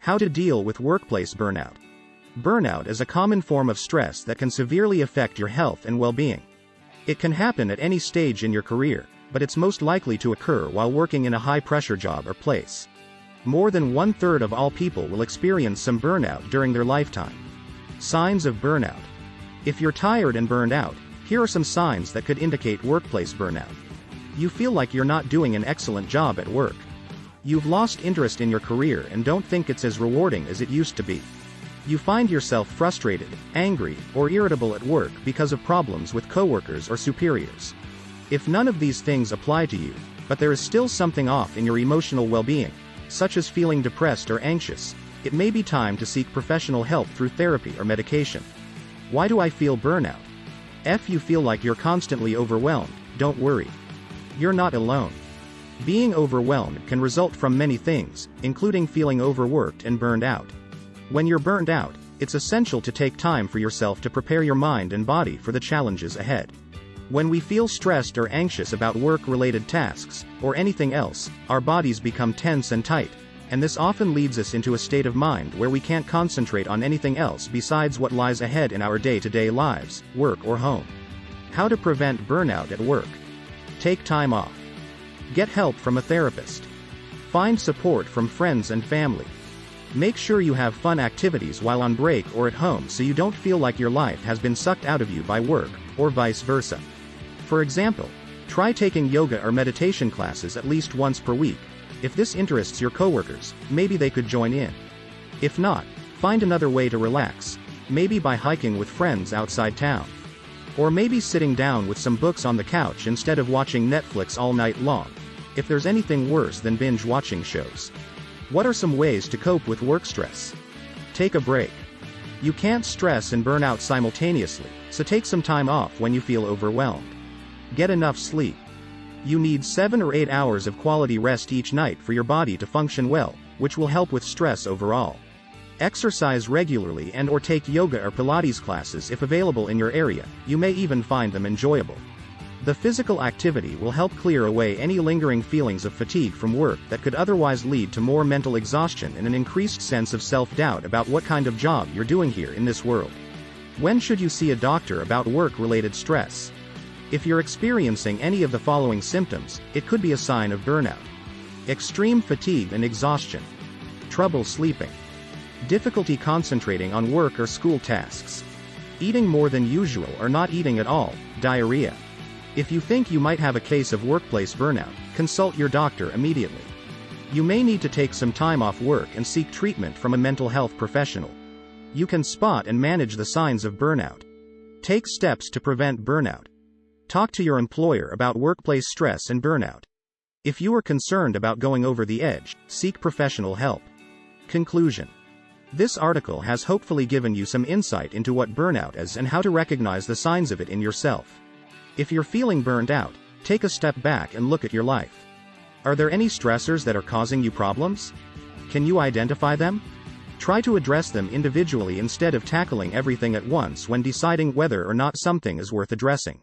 How to deal with workplace burnout. Burnout is a common form of stress that can severely affect your health and well-being. It can happen at any stage in your career, but it's most likely to occur while working in a high-pressure job or place. More than 1/3 of all people will experience some burnout during their lifetime. Signs of burnout. If you're tired and burned out, here are some signs that could indicate workplace burnout. You feel like you're not doing an excellent job at work. You've lost interest in your career and don't think it's as rewarding as it used to be. You find yourself frustrated, angry, or irritable at work because of problems with coworkers or superiors. If none of these things apply to you, but there is still something off in your emotional well-being, such as feeling depressed or anxious, it may be time to seek professional help through therapy or medication. Why do I feel burnout? If you feel like you're constantly overwhelmed, don't worry. You're not alone. Being overwhelmed can result from many things, including feeling overworked and burned out. When you're burned out, it's essential to take time for yourself to prepare your mind and body for the challenges ahead. When we feel stressed or anxious about work-related tasks, or anything else, our bodies become tense and tight, and this often leads us into a state of mind where we can't concentrate on anything else besides what lies ahead in our day-to-day lives, work or home. How to prevent burnout at work. Take time off. Get help from a therapist. Find support from friends and family. Make sure you have fun activities while on break or at home so you don't feel like your life has been sucked out of you by work, or vice versa. For example, try taking yoga or meditation classes at least once per week. If this interests your coworkers, maybe they could join in. If not, find another way to relax, maybe by hiking with friends outside town. Or maybe sitting down with some books on the couch instead of watching Netflix all night long, if there's anything worse than binge watching shows. What are some ways to cope with work stress? Take a break. You can't stress and burn out simultaneously, so take some time off when you feel overwhelmed. Get enough sleep. You need 7 or 8 hours of quality rest each night for your body to function well, which will help with stress overall. Exercise regularly and/or take yoga or Pilates classes if available in your area. You may even find them enjoyable. The physical activity will help clear away any lingering feelings of fatigue from work that could otherwise lead to more mental exhaustion and an increased sense of self-doubt about what kind of job you're doing here in this world. When should you see a doctor about work-related stress? If you're experiencing any of the following symptoms, it could be a sign of burnout. Extreme fatigue and exhaustion. Trouble sleeping. Difficulty concentrating on work or school tasks. Eating more than usual or not eating at all. Diarrhea. If you think you might have a case of workplace burnout, consult your doctor immediately. You may need to take some time off work and seek treatment from a mental health professional. You can spot and manage the signs of burnout. Take steps to prevent burnout. Talk to your employer about workplace stress and burnout. If you are concerned about going over the edge, seek professional help. Conclusion. This article has hopefully given you some insight into what burnout is and how to recognize the signs of it in yourself. If you're feeling burned out, take a step back and look at your life. Are there any stressors that are causing you problems? Can you identify them? Try to address them individually instead of tackling everything at once when deciding whether or not something is worth addressing.